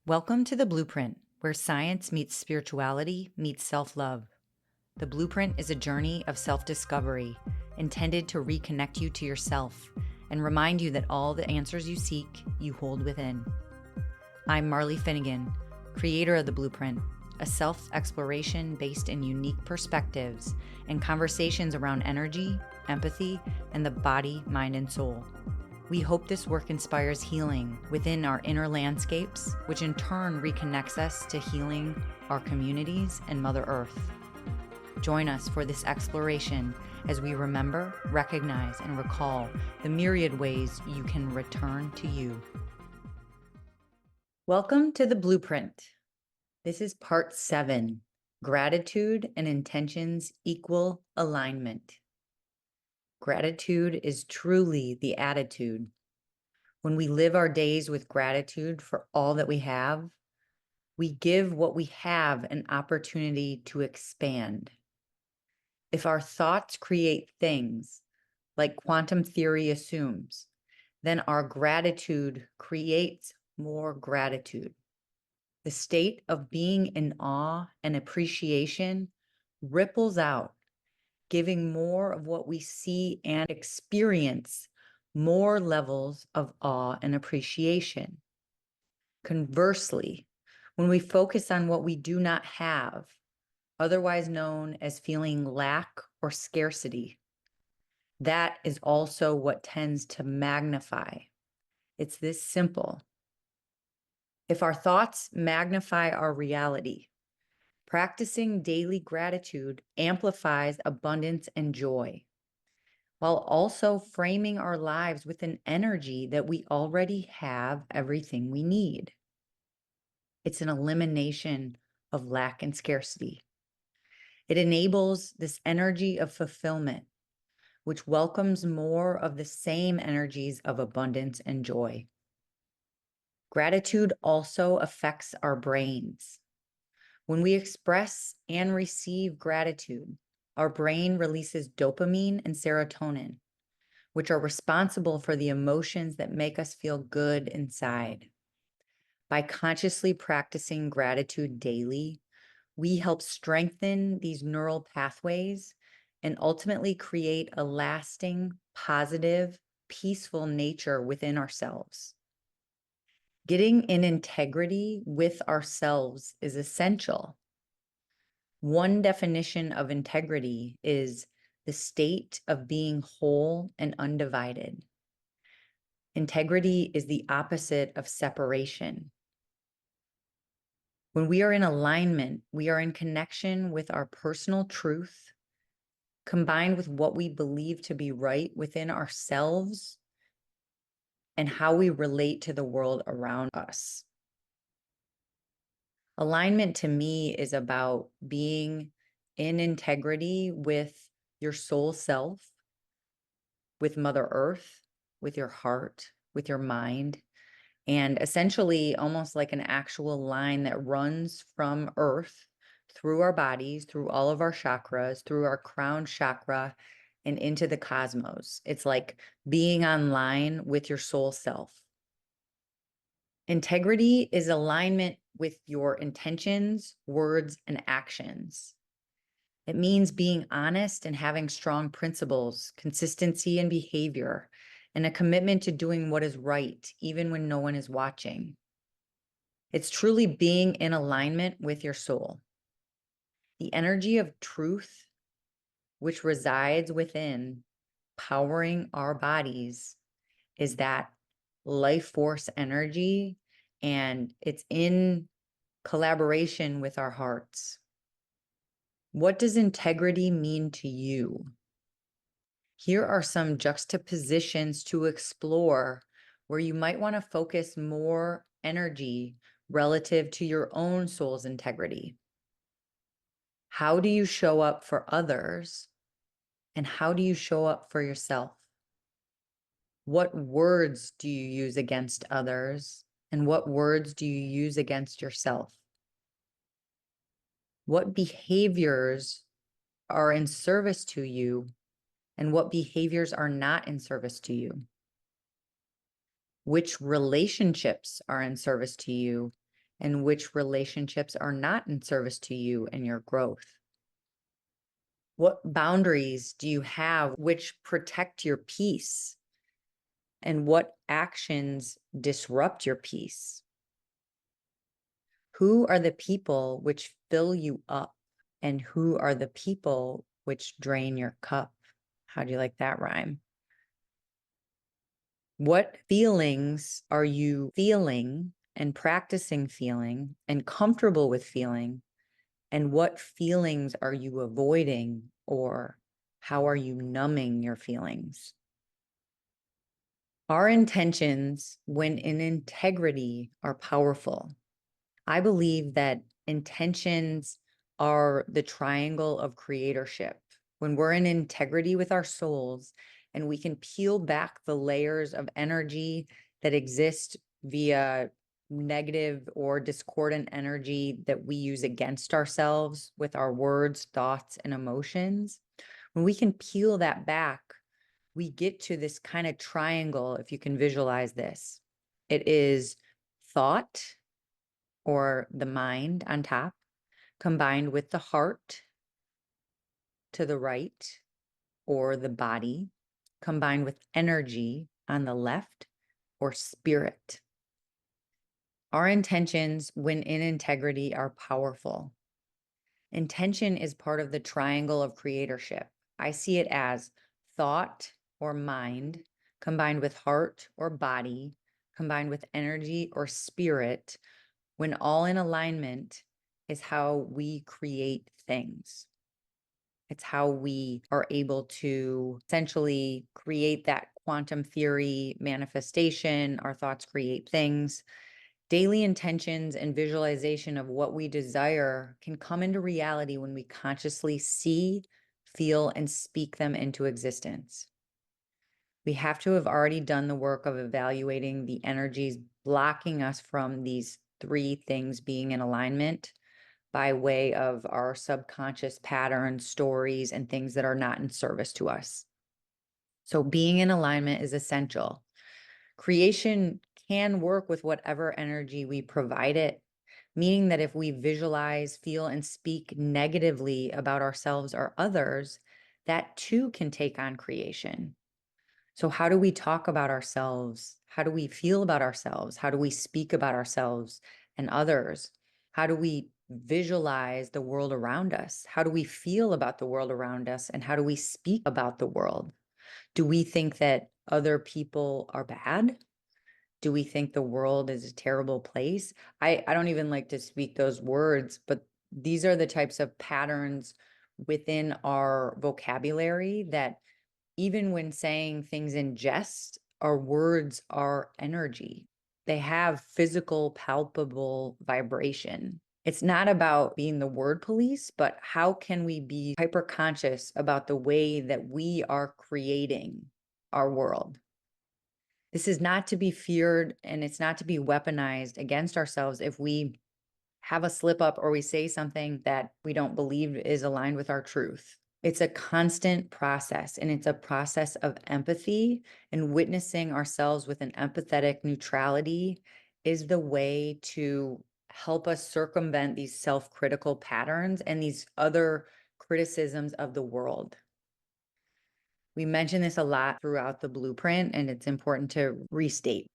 Welcome to The Blueprint, where science meets spirituality meets self-love. The Blueprint is a journey of self-discovery intended to reconnect you to yourself and remind you that all the answers you seek, you hold within. I'm Marley Finnegan, creator of The Blueprint, a self-exploration based in unique perspectives and conversations around energy, empathy, and the body, mind, and soul. We hope this work inspires healing within our inner landscapes, which in turn reconnects us to healing our communities and Mother Earth. Join us for this exploration as we remember, recognize, and recall the myriad ways you can return to you. Welcome to The Blueprint. This is part 7, Gratitude and Intentions Equal Alignment. Gratitude is truly the attitude. When we live our days with gratitude for all that we have, we give what we have an opportunity to expand. If our thoughts create things, like quantum theory assumes, then our gratitude creates more gratitude. The state of being in awe and appreciation ripples out, giving more of what we see and experience more levels of awe and appreciation. Conversely, when we focus on what we do not have, otherwise known as feeling lack or scarcity, that is also what tends to magnify. It's this simple. If our thoughts magnify our reality, practicing daily gratitude amplifies abundance and joy, while also framing our lives with an energy that we already have everything we need. It's an elimination of lack and scarcity. It enables this energy of fulfillment, which welcomes more of the same energies of abundance and joy. Gratitude also affects our brains. When we express and receive gratitude, our brain releases dopamine and serotonin, which are responsible for the emotions that make us feel good inside. By consciously practicing gratitude daily, we help strengthen these neural pathways and ultimately create a lasting, positive, peaceful nature within ourselves. Getting in integrity with ourselves is essential. One definition of integrity is the state of being whole and undivided. Integrity is the opposite of separation. When we are in alignment, we are in connection with our personal truth, combined with what we believe to be right within ourselves and how we relate to the world around us. Alignment to me is about being in integrity with your soul self, with Mother Earth, with your heart, with your mind, and essentially almost like an actual line that runs from Earth through our bodies, through all of our chakras, through our crown chakra, and into the cosmos. It's like being online with your soul self. Integrity is alignment with your intentions, words, and actions. It means being honest and having strong principles, consistency in behavior, and a commitment to doing what is right, even when no one is watching. It's truly being in alignment with your soul. The energy of truth, which resides within, powering our bodies, is that life force energy, and it's in collaboration with our hearts. What does integrity mean to you? Here are some juxtapositions to explore where you might want to focus more energy relative to your own soul's integrity. How do you show up for others? And how do you show up for yourself? What words do you use against others? And what words do you use against yourself? What behaviors are in service to you and what behaviors are not in service to you? Which relationships are in service to you and which relationships are not in service to you and your growth? What boundaries do you have which protect your peace? And what actions disrupt your peace? Who are the people which fill you up? And who are the people which drain your cup? How do you like that rhyme? What feelings are you feeling and practicing feeling and comfortable with feeling? And what feelings are you avoiding, or how are you numbing your feelings? Our intentions, when in integrity, are powerful. I believe that intentions are the triangle of creatorship. When we're in integrity with our souls and we can peel back the layers of energy that exist via negative or discordant energy that we use against ourselves with our words, thoughts, and emotions, when we can peel that back, we get to this kind of triangle, if you can visualize this. It is thought, or the mind on top, combined with the heart to the right, or the body, combined with energy on the left, or spirit. Our intentions, when in integrity, are powerful. Intention is part of the triangle of creatorship. I see it as thought or mind combined with heart or body, combined with energy or spirit, when all in alignment, is how we create things. It's how we are able to essentially create that quantum theory manifestation. Our thoughts create things. Daily intentions and visualization of what we desire can come into reality when we consciously see, feel, and speak them into existence. We have to have already done the work of evaluating the energies blocking us from these three things being in alignment by way of our subconscious patterns, stories, and things that are not in service to us. So being in alignment is essential. Creation can work with whatever energy we provide it, meaning that if we visualize, feel, and speak negatively about ourselves or others, that too can take on creation. So how do we talk about ourselves? How do we feel about ourselves? How do we speak about ourselves and others? How do we visualize the world around us? How do we feel about the world around us? And how do we speak about the world? Do we think that other people are bad? Do we think the world is a terrible place? I don't even like to speak those words, but these are the types of patterns within our vocabulary that even when saying things in jest, our words are energy. They have physical, palpable vibration. It's not about being the word police, but how can we be hyper conscious about the way that we are creating our world? This is not to be feared, and it's not to be weaponized against ourselves if we have a slip up or we say something that we don't believe is aligned with our truth. It's a constant process, and it's a process of empathy, and witnessing ourselves with an empathetic neutrality is the way to help us circumvent these self-critical patterns and these other criticisms of the world. We mention this a lot throughout the blueprint, and it's important to restate.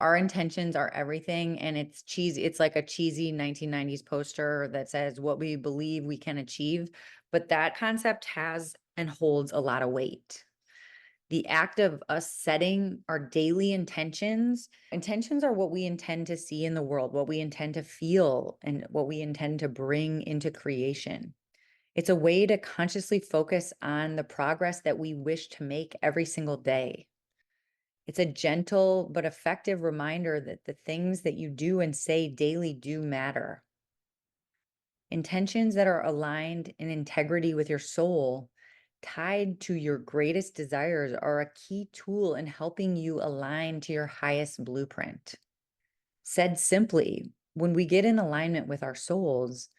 Our intentions are everything, and it's cheesy. It's like a cheesy 1990s poster that says what we believe we can achieve, but that concept has and holds a lot of weight. The act of us setting our daily intentions are what we intend to see in the world, what we intend to feel, and what we intend to bring into creation. It's a way to consciously focus on the progress that we wish to make every single day. It's a gentle but effective reminder that the things that you do and say daily do matter. Intentions that are aligned in integrity with your soul, tied to your greatest desires, are a key tool in helping you align to your highest blueprint. Said simply, when we get in alignment with our souls,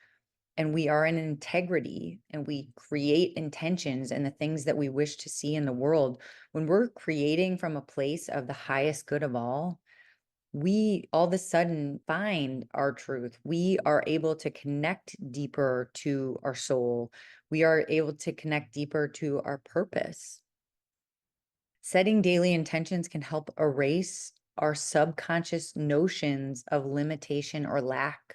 and we are in integrity, and we create intentions and the things that we wish to see in the world, when we're creating from a place of the highest good of all, we all of a sudden find our truth. We are able to connect deeper to our soul. We are able to connect deeper to our purpose. Setting daily intentions can help erase our subconscious notions of limitation or lack.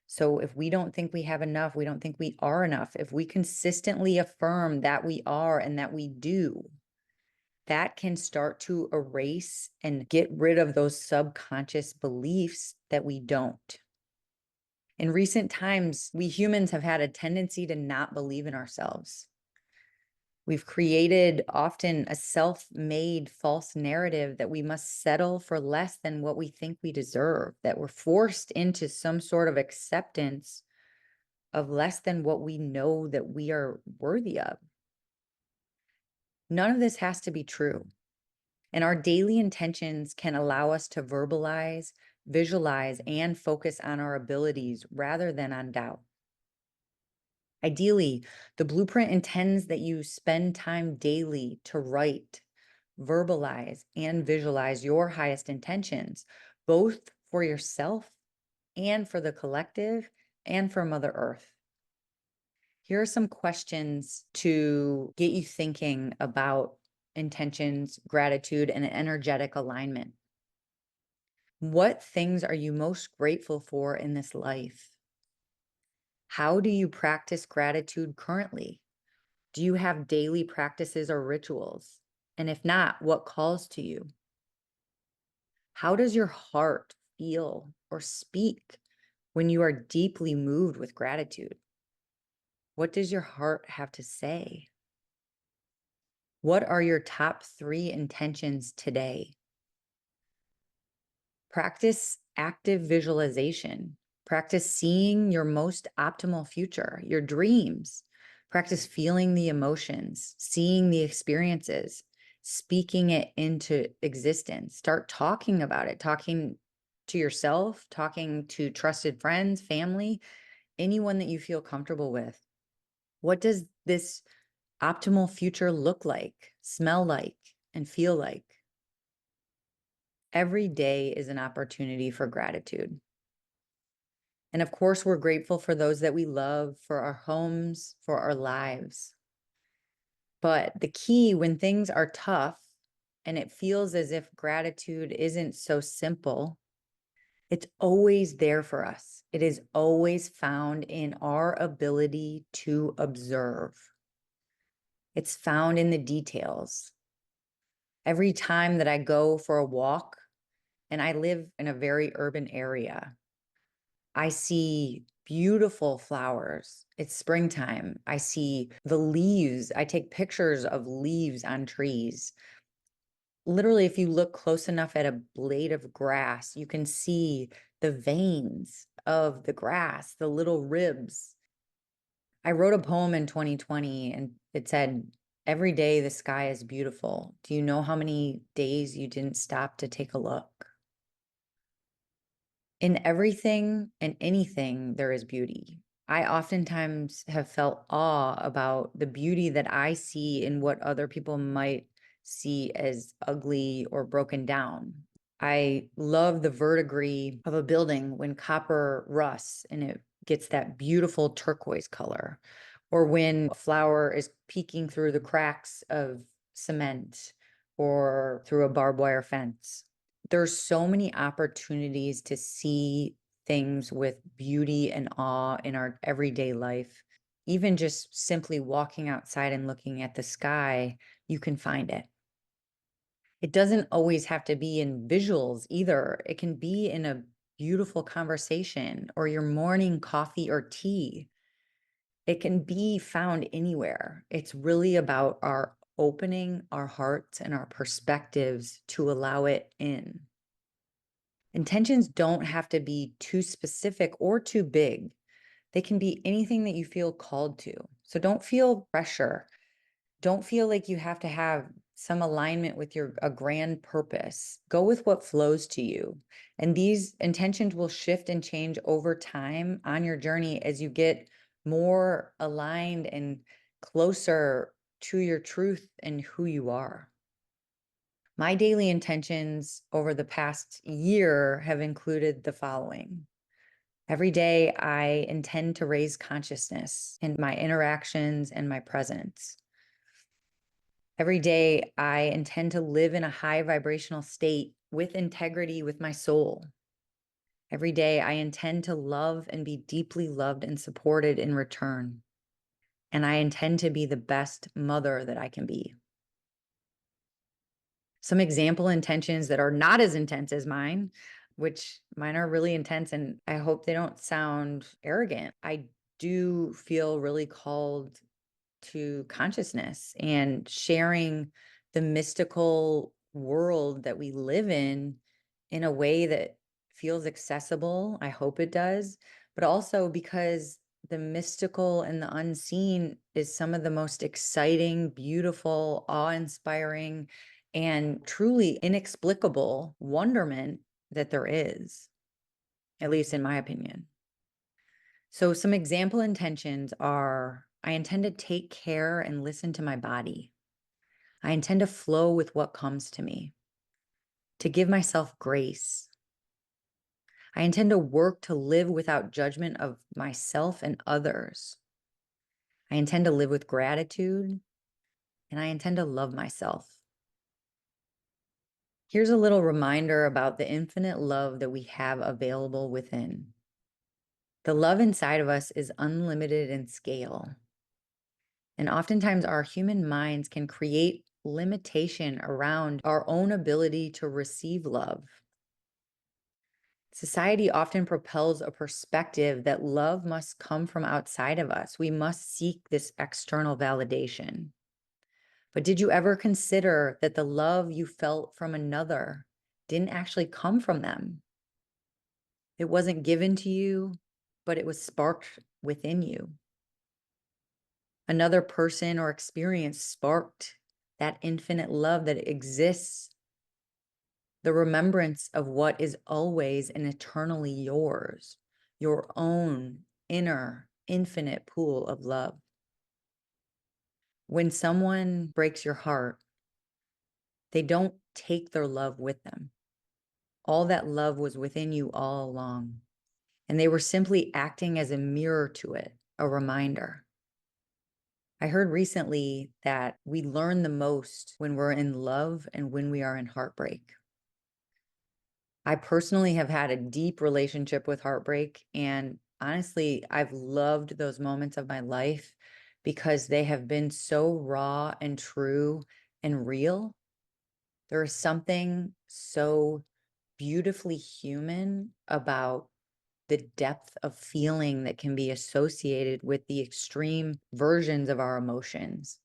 So if we don't think we have enough, we don't think we are enough. If we consistently affirm that we are and that we do, that can start to erase and get rid of those subconscious beliefs that we don't. In recent times, we humans have had a tendency to not believe in ourselves. We've created often a self-made false narrative that we must settle for less than what we think we deserve, that we're forced into some sort of acceptance of less than what we know that we are worthy of. None of this has to be true. And our daily intentions can allow us to verbalize, visualize, and focus on our abilities rather than on doubt. Ideally, the blueprint intends that you spend time daily to write, verbalize, and visualize your highest intentions, both for yourself and for the collective and for Mother Earth. Here are some questions to get you thinking about intentions, gratitude, and energetic alignment. What things are you most grateful for in this life? How do you practice gratitude currently? Do you have daily practices or rituals? And if not, what calls to you? How does your heart feel or speak when you are deeply moved with gratitude? What does your heart have to say? What are your top 3 intentions today? Practice active visualization. Practice seeing your most optimal future, your dreams. Practice feeling the emotions, seeing the experiences, speaking it into existence. Start talking about it, talking to yourself, talking to trusted friends, family, anyone that you feel comfortable with. What does this optimal future look like, smell like, and feel like? Every day is an opportunity for gratitude. And of course, we're grateful for those that we love, for our homes, for our lives. But the key when things are tough and it feels as if gratitude isn't so simple, it's always there for us. It is always found in our ability to observe. It's found in the details. Every time that I go for a walk, and I live in a very urban area, I see beautiful flowers. It's springtime. I see the leaves. I take pictures of leaves on trees. Literally, if you look close enough at a blade of grass, you can see the veins of the grass, the little ribs. I wrote a poem in 2020 and it said, "Every day the sky is beautiful. Do you know how many days you didn't stop to take a look?" In everything and anything, there is beauty. I oftentimes have felt awe about the beauty that I see in what other people might see as ugly or broken down. I love the verdigris of a building when copper rusts and it gets that beautiful turquoise color, or when a flower is peeking through the cracks of cement or through a barbed wire fence. There's so many opportunities to see things with beauty and awe in our everyday life. Even just simply walking outside and looking at the sky, you can find it. It doesn't always have to be in visuals either. It can be in a beautiful conversation or your morning coffee or tea. It can be found anywhere. It's really about our opening our hearts and our perspectives to allow it in. Intentions don't have to be too specific or too big. They can be anything that you feel called to. So don't feel pressure. Don't feel like you have to have some alignment with a grand purpose. Go with what flows to you. And these intentions will shift and change over time on your journey as you get more aligned and closer to your truth and who you are. My daily intentions over the past year have included the following. Every day, I intend to raise consciousness in my interactions and my presence. Every day, I intend to live in a high vibrational state with integrity with my soul. Every day, I intend to love and be deeply loved and supported in return. And I intend to be the best mother that I can be. Some example intentions that are not as intense as mine, which mine are really intense, and I hope they don't sound arrogant. I do feel really called to consciousness and sharing the mystical world that we live in a way that feels accessible. I hope it does, but also because the mystical and the unseen is some of the most exciting, beautiful, awe-inspiring, and truly inexplicable wonderment that there is, at least in my opinion. So some example intentions are, I intend to take care and listen to my body. I intend to flow with what comes to me, to give myself grace. I intend to work to live without judgment of myself and others. I intend to live with gratitude, and I intend to love myself. Here's a little reminder about the infinite love that we have available within. The love inside of us is unlimited in scale. And oftentimes our human minds can create limitation around our own ability to receive love. Society often propels a perspective that love must come from outside of us. We must seek this external validation. But did you ever consider that the love you felt from another didn't actually come from them? It wasn't given to you, but it was sparked within you. Another person or experience sparked that infinite love that exists, the remembrance of what is always and eternally yours, your own inner infinite pool of love. When someone breaks your heart, they don't take their love with them. All that love was within you all along, and they were simply acting as a mirror to it, a reminder. I heard recently that we learn the most when we're in love and when we are in heartbreak. I personally have had a deep relationship with heartbreak, and honestly, I've loved those moments of my life because they have been so raw and true and real. There is something so beautifully human about the depth of feeling that can be associated with the extreme versions of our emotions.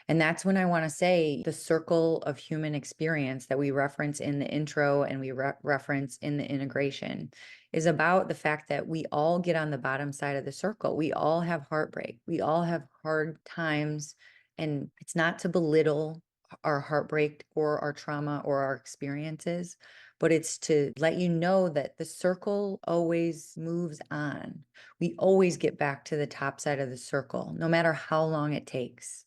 And that's when I want to say the circle of human experience that we reference in the intro and we reference in the integration is about the fact that we all get on the bottom side of the circle. We all have heartbreak. We all have hard times. And it's not to belittle our heartbreak or our trauma or our experiences, but it's to let you know that the circle always moves on. We always get back to the top side of the circle, no matter how long it takes.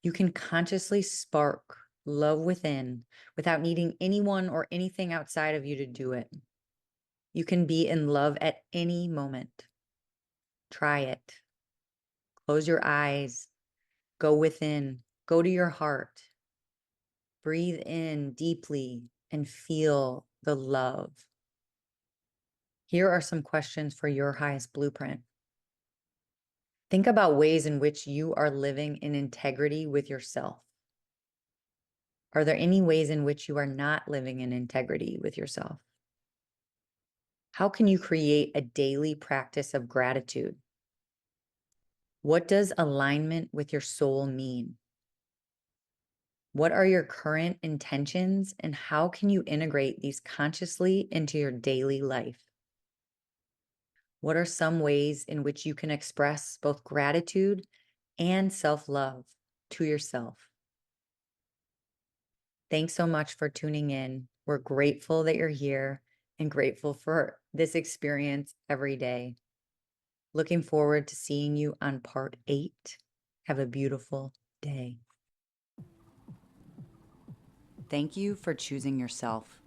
You can consciously spark love within without needing anyone or anything outside of you to do it. You can be in love at any moment. Try it. Close your eyes. Go within. Go to your heart. Breathe in deeply and feel the love. Here are some questions for your highest blueprint. Think about ways in which you are living in integrity with yourself. Are there any ways in which you are not living in integrity with yourself? How can you create a daily practice of gratitude? What does alignment with your soul mean? What are your current intentions, and how can you integrate these consciously into your daily life? What are some ways in which you can express both gratitude and self-love to yourself? Thanks so much for tuning in. We're grateful that you're here and grateful for this experience every day. Looking forward to seeing you on part 8. Have a beautiful day. Thank you for choosing yourself.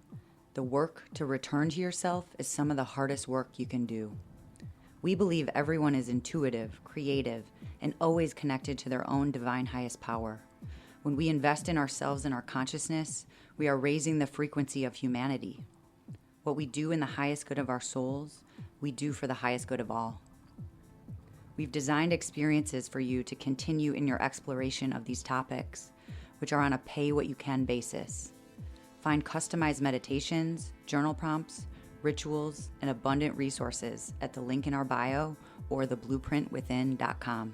The work to return to yourself is some of the hardest work you can do. We believe everyone is intuitive, creative, and always connected to their own divine highest power. When we invest in ourselves and our consciousness, we are raising the frequency of humanity. What we do in the highest good of our souls, we do for the highest good of all. We've designed experiences for you to continue in your exploration of these topics, which are on a pay-what-you-can basis. Find customized meditations, journal prompts, rituals, and abundant resources at the link in our bio or theblueprintwithin.com.